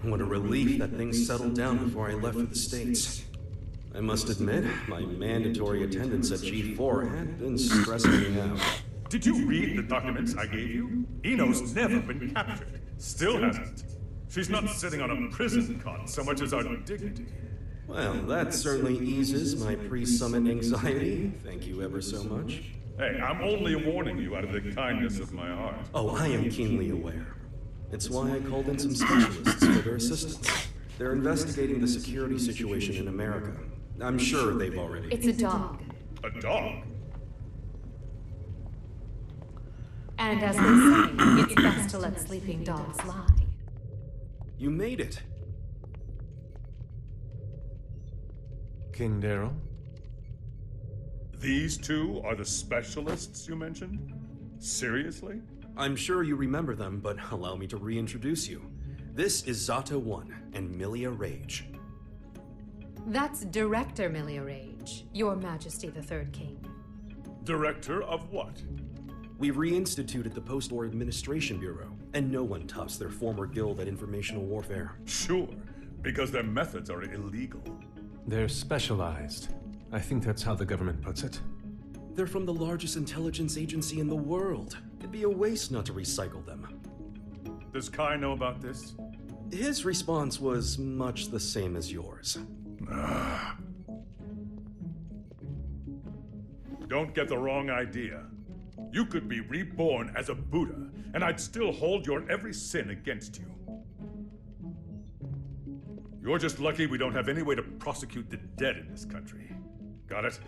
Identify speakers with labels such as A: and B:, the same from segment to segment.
A: What a relief that things settled down before I left for the States. I must admit, my mandatory attendance at G4 had been stressing me out.
B: Did you read the documents I gave you? Eno's never been captured. Still hasn't. She's not sitting on a prison cot so much as our dignity.
A: Well, that certainly eases my pre-summit anxiety. Thank you ever so much.
B: Hey, I'm only warning you out of the kindness of my heart.
A: Oh, I am keenly aware. It's why I called in some specialists for their assistance. They're investigating the security situation in America. I'm sure they've already...
C: It's a dog.
B: A dog?
C: And as they say, it's best to let sleeping dogs lie.
A: You made it.
D: King Daryl?
B: These two are the specialists you mentioned? Seriously?
A: I'm sure you remember them, but allow me to reintroduce you. This is Zata 1 and Milia Rage.
C: That's Director Milia Rage, Your Majesty the Third King.
B: Director of what?
A: We reinstituted the Post-War Administration Bureau, and no one tops their former guild at informational warfare.
B: Sure, because their methods are illegal.
D: They're specialized. I think that's how the government puts it.
A: They're from the largest intelligence agency in the world. It'd be a waste not to recycle them.
B: Does Kai know about this?
A: His response was much the same as yours.
B: Don't get the wrong idea. You could be reborn as a Buddha, and I'd still hold your every sin against you. You're just lucky we don't have any way to prosecute the dead in this country. Got it?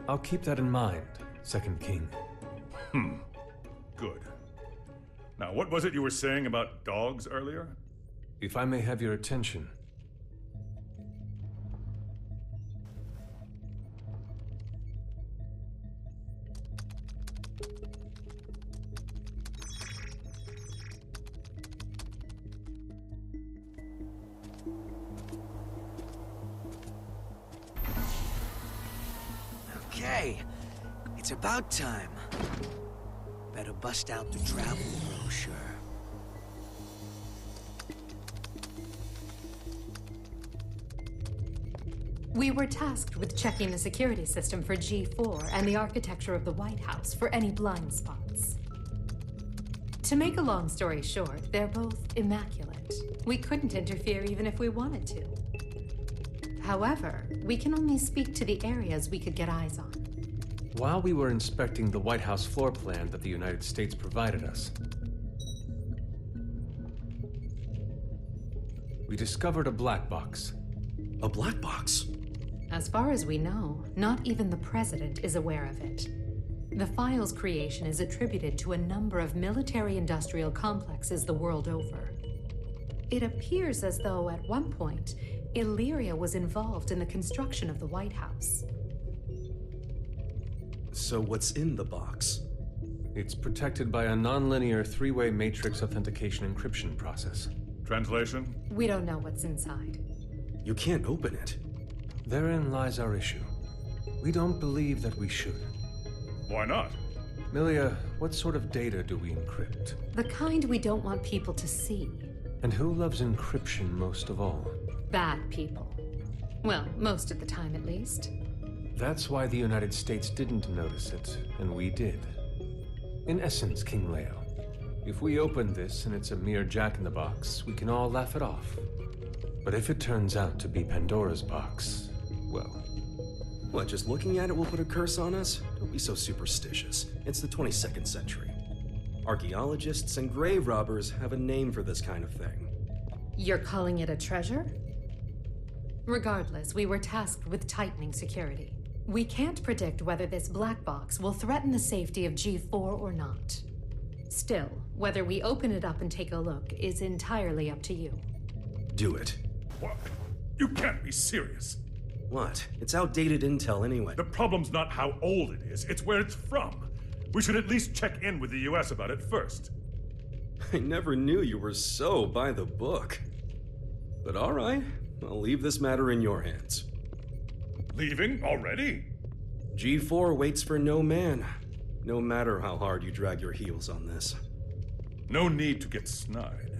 D: I'll keep that in mind, Second King.
B: Good. Now, what was it you were saying about dogs earlier?
D: If I may have your attention.
E: Okay, it's about time. Better bust out the travel brochure.
C: We were tasked with checking the security system for G4 and the architecture of the White House for any blind spots. To make a long story short, they're both immaculate. We couldn't interfere even if we wanted to. However, we can only speak to the areas we could get eyes on.
D: While we were inspecting the White House floor plan that the United States provided us, we discovered a black box.
A: A black box?
C: As far as we know, not even the president is aware of it. The file's creation is attributed to a number of military-industrial complexes the world over. It appears as though, at one point, Illyria was involved in the construction of the White House.
A: So what's in the box?
D: It's protected by a nonlinear three-way matrix authentication encryption process.
B: Translation?
C: We don't know what's inside.
A: You can't open it.
D: Therein lies our issue. We don't believe that we should.
B: Why not?
D: Milia, what sort of data do we encrypt?
C: The kind we don't want people to see.
D: And who loves encryption most of all?
C: Bad people. Well, most of the time at least.
D: That's why the United States didn't notice it, and we did. In essence, King Leo, if we open this and it's a mere jack-in-the-box, we can all laugh it off. But if it turns out to be Pandora's box, well...
A: What, just looking at it will put a curse on us? Don't be so superstitious. It's the 22nd century. Archaeologists and grave robbers have a name for this kind of thing.
C: You're calling it a treasure? Regardless, we were tasked with tightening security. We can't predict whether this black box will threaten the safety of G4 or not. Still, whether we open it up and take a look is entirely up to you.
A: Do it.
B: What? You can't be serious.
A: What? It's outdated intel anyway.
B: The problem's not how old it is, it's where it's from. We should at least check in with the US about it first.
A: I never knew you were so by the book. But all right, I'll leave this matter in your hands.
B: Leaving already?
A: G4 waits for no man, no matter how hard you drag your heels on this.
B: No need to get snide.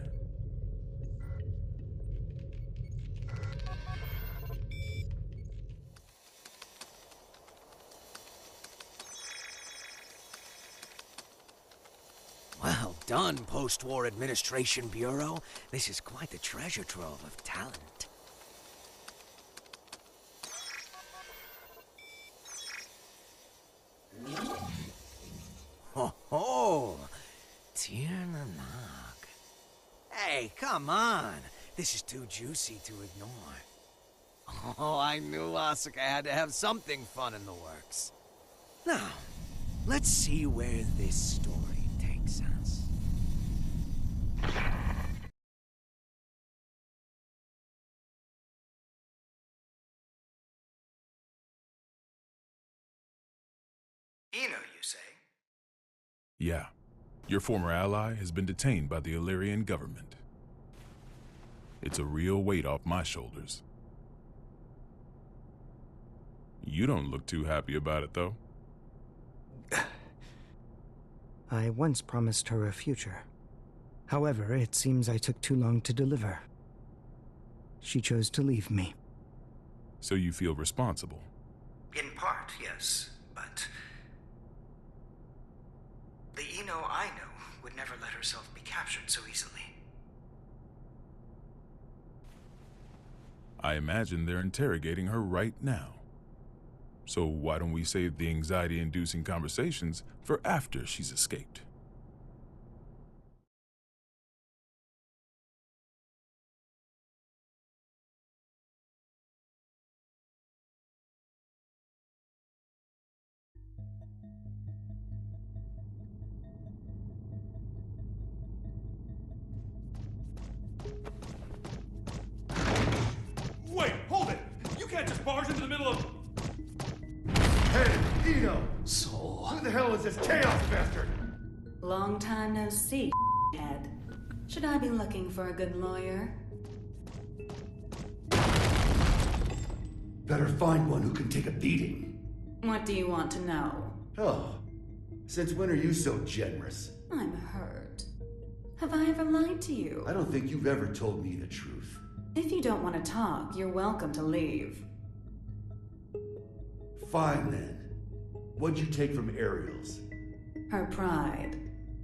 E: done, Post-War Administration Bureau. This is quite the treasure trove of talent. Ho ho! Tiernanak. Hey, come on! This is too juicy to ignore. Oh, I knew Asuka had to have something fun in the works. Now, let's see where this story takes us.
F: Eno, you say?
G: Yeah. Your former ally has been detained by the Illyrian government. It's a real weight off my shoulders. You don't look too happy about it, though.
F: I once promised her a future. However, it seems I took too long to deliver. She chose to leave me.
G: So you feel responsible?
F: In part, yes, but... the Eno I know would never let herself be captured so easily.
G: I imagine they're interrogating her right now. So why don't we save the anxiety-inducing conversations for after she's escaped?
B: Wait, hold it! You can't just barge into the middle of...
H: Hey, Eno!
I: So,
H: Who the hell is this chaos bastard?
J: Long time no see, head. Should I be looking for a good lawyer?
H: Better find one who can take a beating.
J: What do you want to know?
H: Oh, since when are you so generous?
J: I'm hurt. Have I ever lied to you?
H: I don't think you've ever told me the truth.
J: If you don't want to talk, you're welcome to leave.
H: Fine then. What'd you take from Ariel's?
J: Her pride.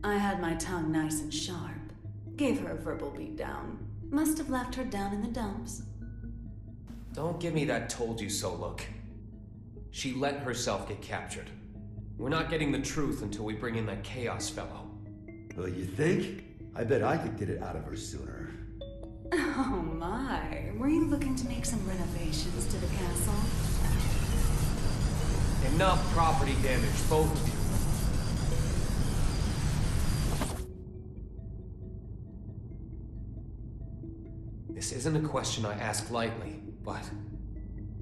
J: I had my tongue nice and sharp. Gave her a verbal beatdown. Must have left her down in the dumps.
I: don't give me that told you so look. She let herself get captured. We're not getting the truth until we bring in that Chaos fellow.
H: Well, you think? I bet I could get it out of her sooner.
J: Oh my. Were you looking to make some renovations to the castle?
I: Enough property damage, both of you. This isn't a question I ask lightly, but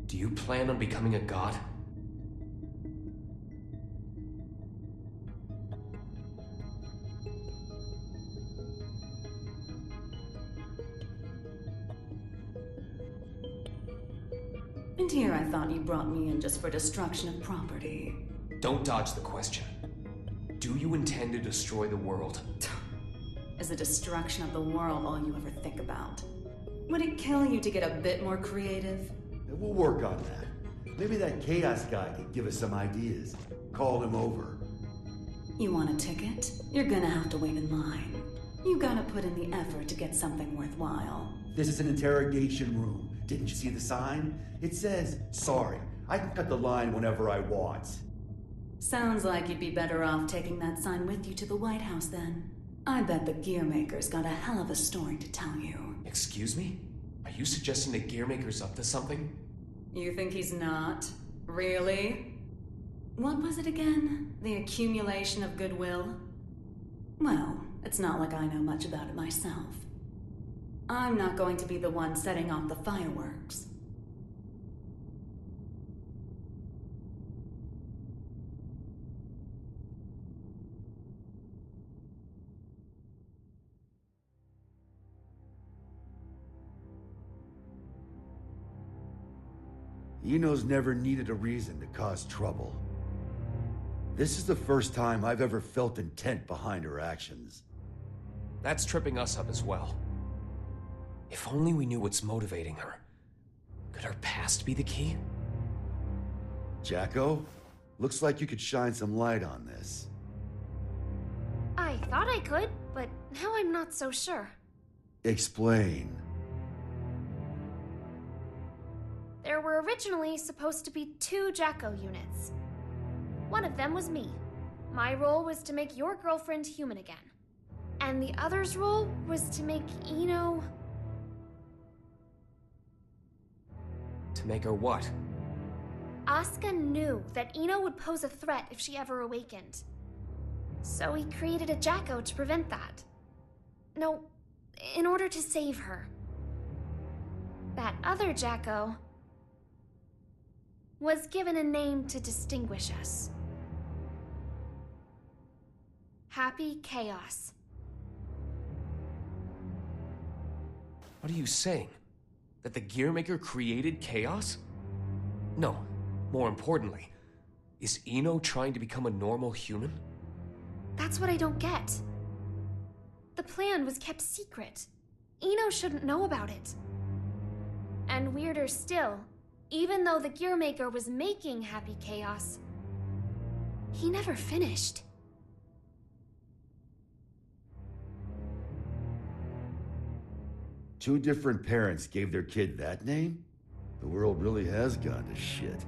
I: do you plan on becoming a god?
J: And here I thought you brought me in just for destruction of property.
I: Don't dodge the question. Do you intend to destroy the world?
J: Is the destruction of the world all you ever think about? Would it kill you to get a bit more creative?
H: We'll work on that. Maybe that Chaos guy could give us some ideas. Call him over.
J: You want a ticket? You're gonna have to wait in line. You gotta put in the effort to get something worthwhile.
H: This is an interrogation room. Didn't you see the sign? It says, sorry, I can cut the line whenever I want.
J: Sounds like you'd be better off taking that sign with you to the White House then. I bet the Gearmaker's got a hell of a story to tell you.
I: Excuse me? Are you suggesting that Gearmaker's up to something?
J: You think he's not? Really? What was it again? The accumulation of goodwill? Well, it's not like I know much about it myself. I'm not going to be the one setting off the fireworks.
H: Eno's never needed a reason to cause trouble. This is the first time I've ever felt intent behind her actions.
I: That's tripping us up as well. If only we knew what's motivating her. Could her past be the key?
H: Jacko, looks like you could shine some light on this.
K: I thought I could, Now I'm not so sure.
H: Explain.
K: There were originally supposed to be 2 Jacko units. One of them was me. My role was to make your girlfriend human again. And the other's role was to make Ino...
I: To make her what?
K: Asuka knew that Ino would pose a threat if she ever awakened. So he created a Jacko to prevent that. No, in order to save her. That other Jacko was given a name to distinguish us. Happy Chaos.
I: What are you saying? That the Gearmaker created chaos? No. More importantly, is Ino trying to become a normal human?
K: That's what I don't get. The plan was kept secret. Ino shouldn't know about it. And weirder still, even though the Gearmaker was making Happy Chaos, he never finished.
H: Two different parents gave their kid that name? The world really has gone to shit.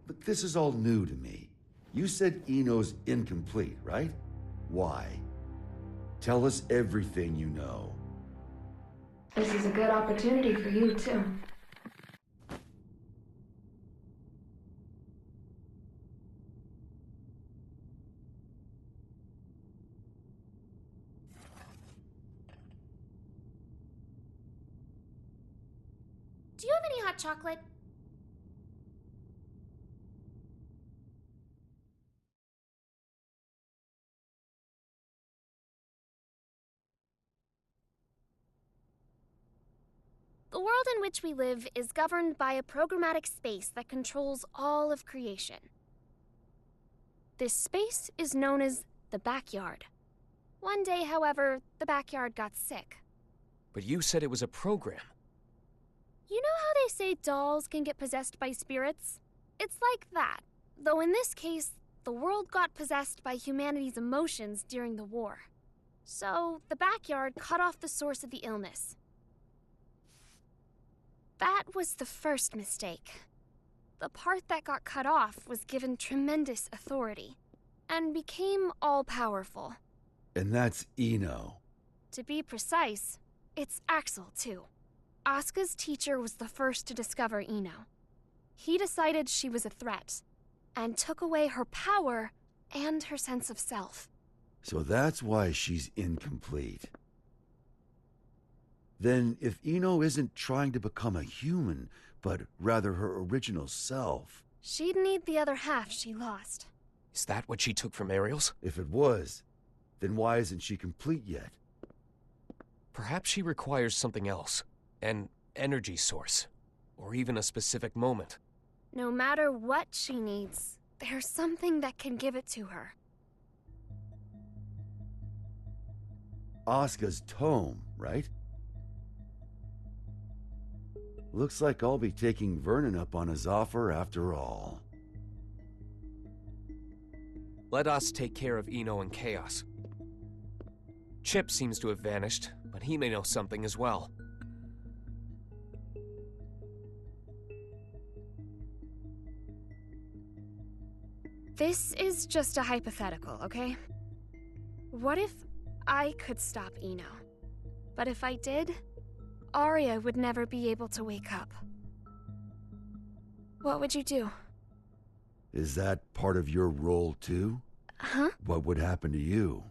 H: But this is all new to me. You said Ino's incomplete, right? Why? Tell us everything you know.
K: This is a good opportunity for you, too. Do you have any hot chocolate? The world in which we live is governed by a programmatic space that controls all of creation. This space is known as the backyard. One day, however, the backyard got sick.
I: But you said it was a program.
K: You know how they say dolls can get possessed by spirits? It's like that, though in this case, the world got possessed by humanity's emotions during the war. So, the backyard cut off the source of the illness. That was the first mistake. The part that got cut off was given tremendous authority, and became all-powerful.
H: And that's Ino.
K: To be precise, it's Axel, too. Asuka's teacher was the first to discover Ino. He decided she was a threat, and took away her power and her sense of self.
H: So that's why she's incomplete. Then, if Ino isn't trying to become a human, but rather her original self...
K: She'd need the other half she lost.
I: Is that what she took from Ariel's?
H: If it was, then why isn't she complete yet?
I: Perhaps she requires something else. An energy source. Or even a specific moment.
K: No matter what she needs, there's something that can give it to her.
H: Asuka's tome, right? Looks like I'll be taking Vernon up on his offer after all.
I: Let us take care of Ino and Chaos. Chip seems to have vanished, but he may know something as well.
K: This is just a hypothetical, okay? What if I could stop Ino? But if I did, Arya would never be able to wake up. What would you do?
H: Is that part of your role too?
K: Huh?
H: What would happen to you?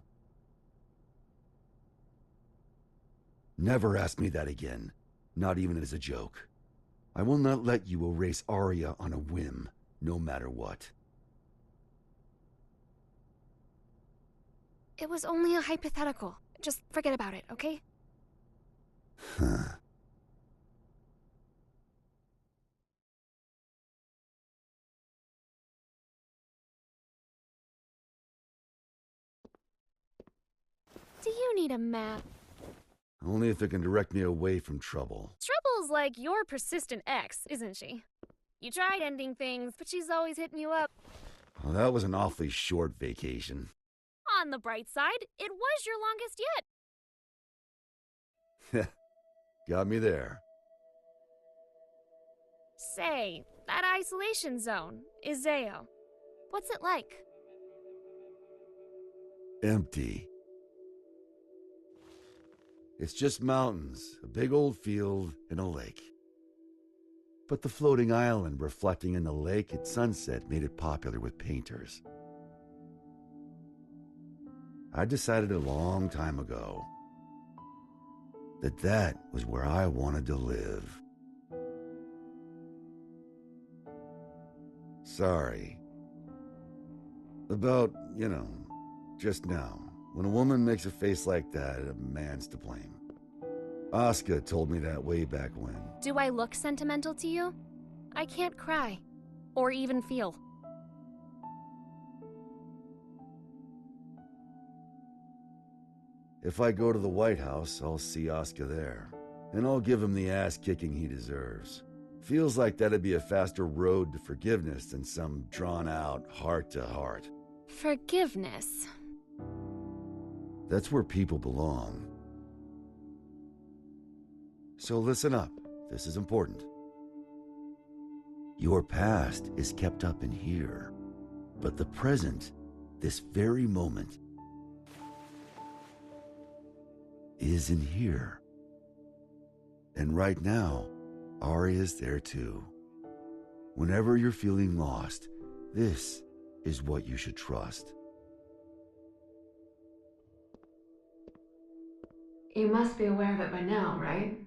H: Never ask me that again. Not even as a joke. I will not let you erase Arya on a whim, no matter what.
K: It was only a hypothetical. Just forget about it, okay?
H: Huh.
K: Do you need a map?
H: Only if it can direct me away from trouble.
K: Trouble's like your persistent ex, isn't she? You tried ending things, but she's always hitting you up.
H: Well, that was an awfully short vacation.
K: On the bright side, it was your longest yet.
H: Got me there.
K: Say, that isolation zone, Iseo. What's it like?
H: Empty. It's just mountains, a big old field, and a lake. But the floating island reflecting in the lake at sunset made it popular with painters. I decided a long time ago that that was where I wanted to live. Sorry. About, just now. When a woman makes a face like that, a man's to blame. Asuka told me that way back when.
K: Do I look sentimental to you? I can't cry. Or even feel.
H: If I go to the White House, I'll see Asuka there. And I'll give him the ass-kicking he deserves. Feels like that'd be a faster road to forgiveness than some drawn-out heart-to-heart.
K: Forgiveness.
H: That's where people belong. So listen up. This is important. Your past is kept up in here. But the present, this very moment, is in here. And right now, Arya's there too. Whenever you're feeling lost, this is what you should trust.
C: You must be aware of it by now, right?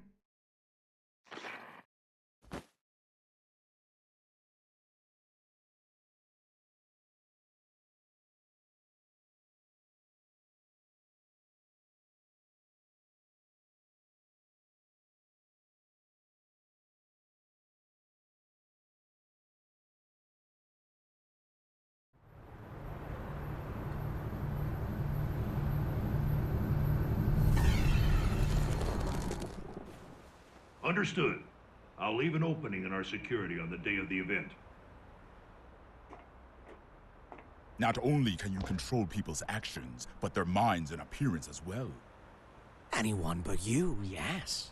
L: Understood. I'll leave an opening in our security on the day of the event.
G: Not only can you control people's actions, but their minds and appearance as well.
E: Anyone but you, yes.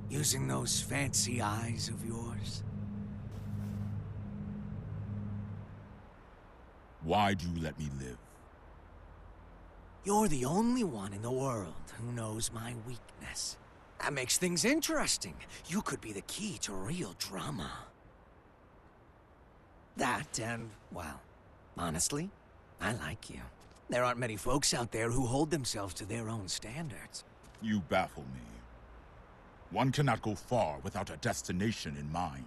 E: Using those fancy eyes of yours?
G: Why do you let me live?
E: You're the only one in the world who knows my weakness. That makes things interesting. You could be the key to real drama. That and, well, honestly, I like you. There aren't many folks out there who hold themselves to their own standards.
G: You baffle me. One cannot go far without a destination in mind.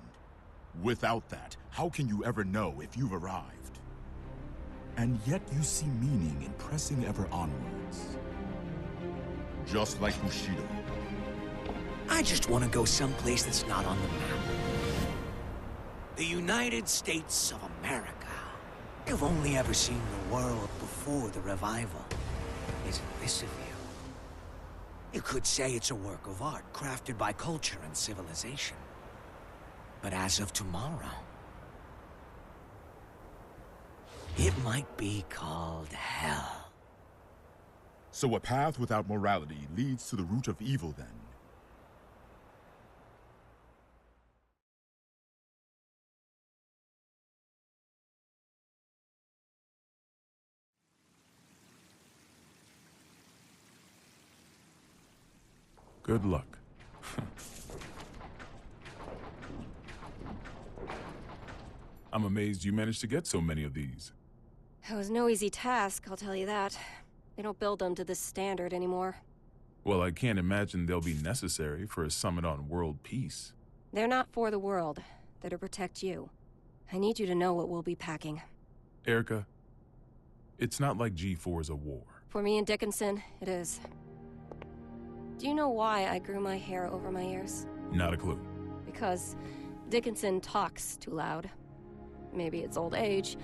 G: Without that, how can you ever know if you've arrived? And yet you see meaning in pressing ever onwards. Just like Bushido.
E: I just want to go someplace that's not on the map. The United States of America. You've only ever seen the world before the revival. Isn't this a view? You could say it's a work of art crafted by culture and civilization. But as of tomorrow, it might be called hell.
G: So a path without morality leads to the root of evil then? Good luck. I'm amazed you managed to get so many of these.
M: It was no easy task, I'll tell you that. They don't build them to this standard anymore.
G: Well, I can't imagine they'll be necessary for a summit on world peace.
M: They're not for the world. They're to protect you. I need you to know what we'll be packing.
G: Erica, it's not like G4 is a war.
M: For me and Dickinson, it is. Do you know why I grew my hair over my ears?
G: Not a clue.
M: Because Dickinson talks too loud. Maybe it's old age,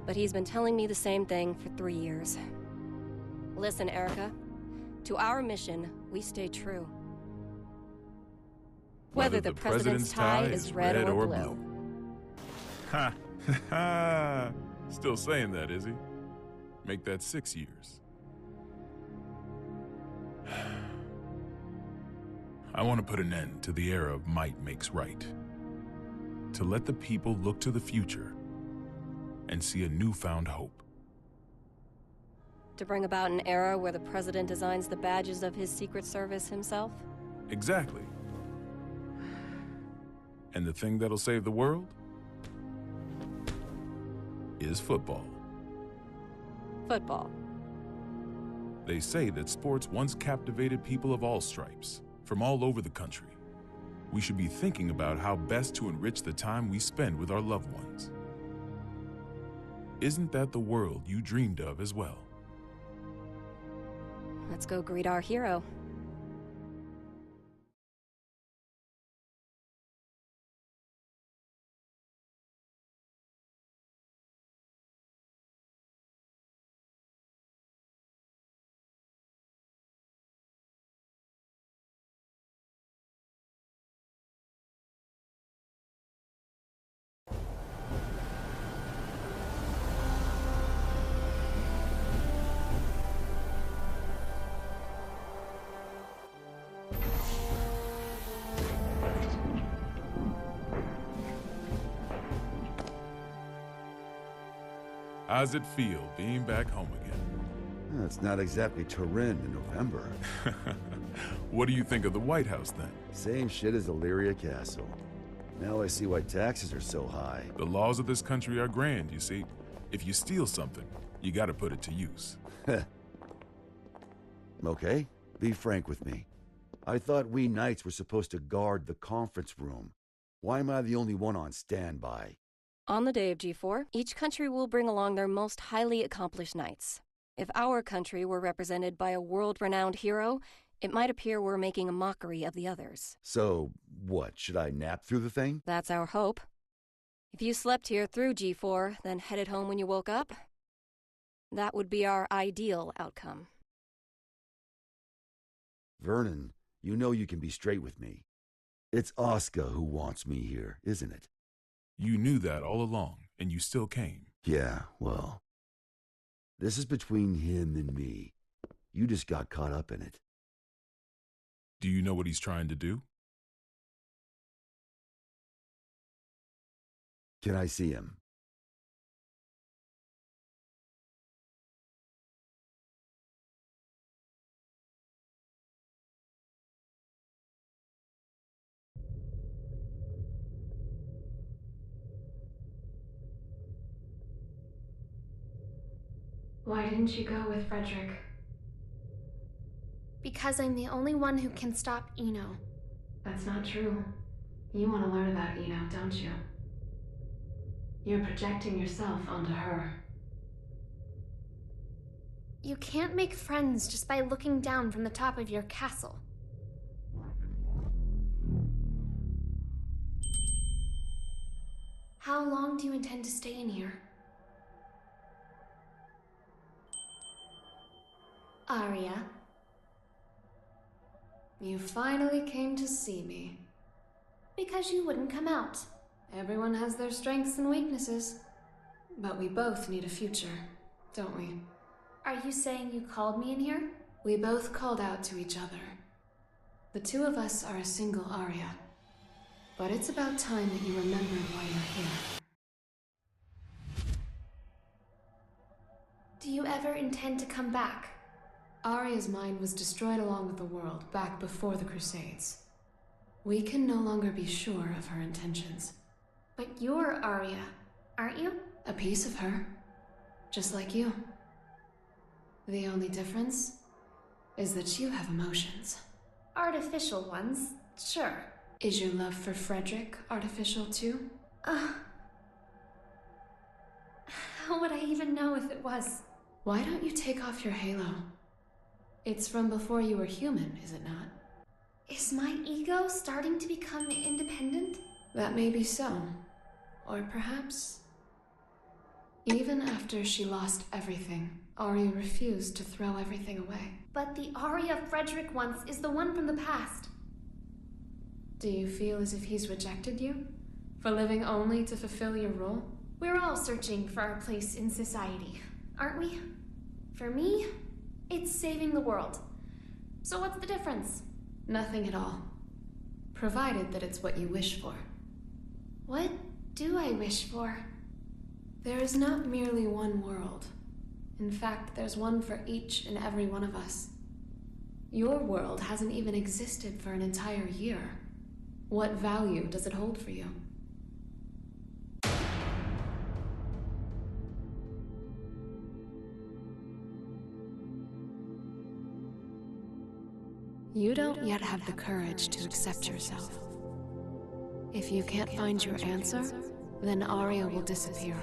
M: but he's been telling me the same thing for 3 years. Listen, Erica. To our mission, we stay true. Whether the president's tie is red or blue.
N: Ha! Ha! Still saying that, is he? Make that 6 years. I want to put an end to the era of might makes right. To let the people look to the future and see a newfound hope.
M: To bring about an era where the president designs the badges of his Secret Service himself?
N: Exactly. And the thing that'll save the world is football.
M: Football.
N: They say that sports once captivated people of all stripes, from all over the country. We should be thinking about how best to enrich the time we spend with our loved ones. Isn't that the world you dreamed of as well?
M: Let's go greet our hero.
N: How's it feel being back home again?
H: It's not exactly Turin in November.
N: What do you think of the White House then?
H: Same shit as Illyria Castle. Now I see why taxes are so high.
N: The laws of this country are grand, you see. If you steal something, you gotta put it to use.
H: Okay, be frank with me. I thought we knights were supposed to guard the conference room. Why am I the only one on standby?
M: On the day of G4, each country will bring along their most highly accomplished knights. If our country were represented by a world-renowned hero, it might appear we're making a mockery of the others.
H: So, what, should I nap through the thing?
M: That's our hope. If you slept here through G4, then headed home when you woke up, that would be our ideal outcome.
H: Vernon, you know you can be straight with me. It's Oscar who wants me here, isn't it?
N: You knew that all along, and you still came.
H: Yeah, well, this is between him and me. You just got caught up in it.
N: Do you know what he's trying to do?
H: Can I see him?
C: Why didn't you go with Frederick?
K: Because I'm the only one who can stop Eno.
C: That's not true. You want to learn about Eno, don't you? You're projecting yourself onto her.
K: You can't make friends just by looking down from the top of your castle. How long do you intend to stay in here? Arya.
C: You finally came to see me.
K: Because you wouldn't come out.
C: Everyone has their strengths and weaknesses. But we both need a future, don't we?
K: Are you saying you called me in here?
C: We both called out to each other. The two of us are a single Arya. But it's about time that you remembered why you're here.
K: Do you ever intend to come back?
C: Arya's mind was destroyed along with the world back before the Crusades. We can no longer be sure of her intentions.
K: But you're Arya, aren't you?
C: A piece of her. Just like you. The only difference is that you have emotions.
K: Artificial ones, sure.
C: Is your love for Frederick artificial too?
K: How would I even know if it was?
C: Why don't you take off your halo? It's from before you were human, is it not?
K: Is my ego starting to become independent?
C: That may be so. Or perhaps... Even after she lost everything, Arya refused to throw everything away.
K: But the Arya Frederick once is the one from the past.
O: Do you feel as if he's rejected you? For living only to fulfill your role?
K: We're all searching for our place in society, aren't we? For me, it's saving the world. So what's the difference?
O: Nothing at all. Provided that it's what you wish for.
K: What do I wish for?
O: There is not merely one world. In fact, there's one for each and every one of us. Your world hasn't even existed for an entire year. What value does it hold for you? You don't yet have the courage to accept yourself. If you can't find your answer, then Arya will disappear.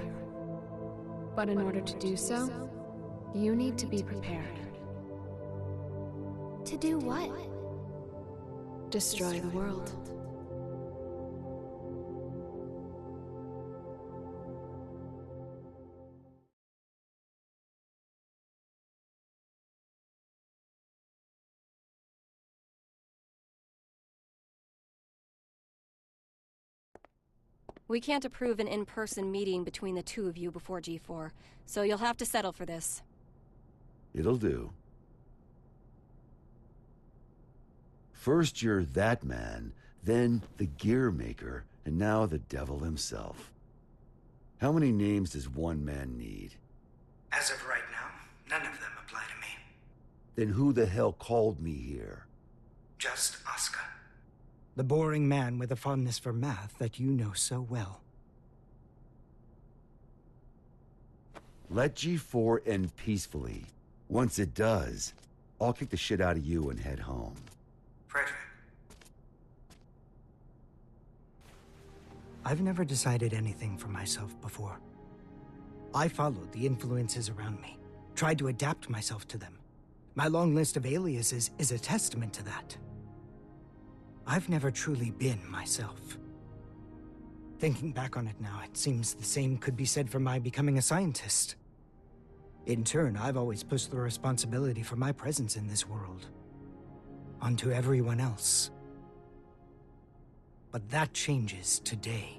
O: But in order to do so, you need to be prepared.
K: To do what?
O: Destroy the world.
M: We can't approve an in-person meeting between the two of you before G4, so you'll have to settle for this.
H: It'll do. First you're that man, then the gear maker, and now the devil himself. How many names does one man need?
F: As of right now, none of them apply to me.
H: Then who the hell called me here?
F: Just Asuka. The boring man with a fondness for math that you know so well.
H: Let G4 end peacefully. Once it does, I'll kick the shit out of you and head home.
F: Frederick. I've never decided anything for myself before. I followed the influences around me, tried to adapt myself to them. My long list of aliases is a testament to that. I've never truly been myself. Thinking back on it now, it seems the same could be said for my becoming a scientist. In turn, I've always pushed the responsibility for my presence in this world onto everyone else. But that changes today.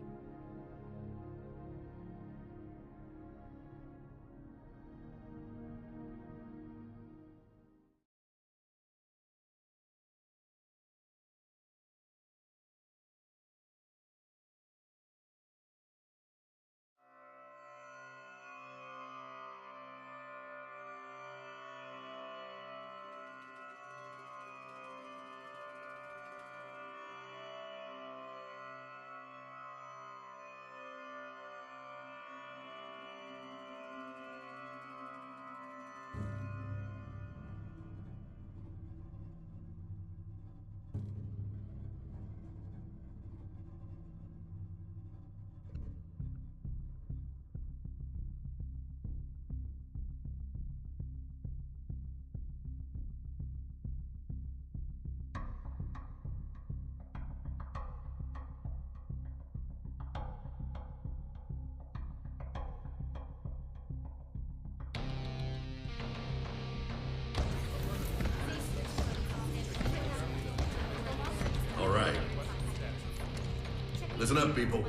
P: Listen up, people.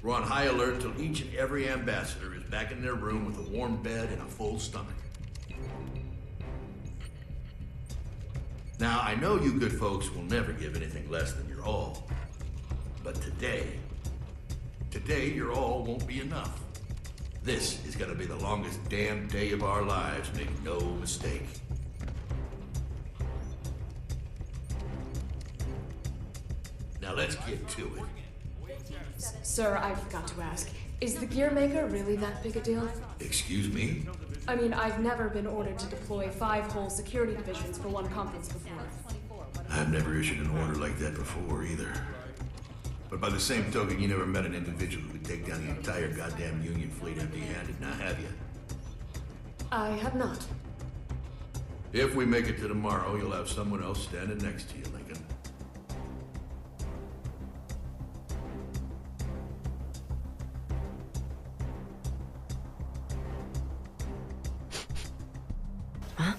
P: We're on high alert till each and every ambassador is back in their room with a warm bed and a full stomach. Now, I know you good folks will never give anything less than your all. But today, your all won't be enough. This is gonna be the longest damn day of our lives, make no mistake. Now let's get to it.
O: Sir, I forgot to ask. Is the gear maker really that big a deal?
P: Excuse me?
O: I mean, I've never been ordered to deploy 5 whole security divisions for one conference before.
P: I've never issued an order like that before, either. But by the same token, you never met an individual who could take down the entire goddamn Union fleet empty-handed, now have you?
O: I have not.
P: If we make it to tomorrow, you'll have someone else standing next to you, Lincoln.
Q: Huh?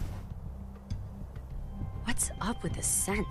Q: What's up with the scent?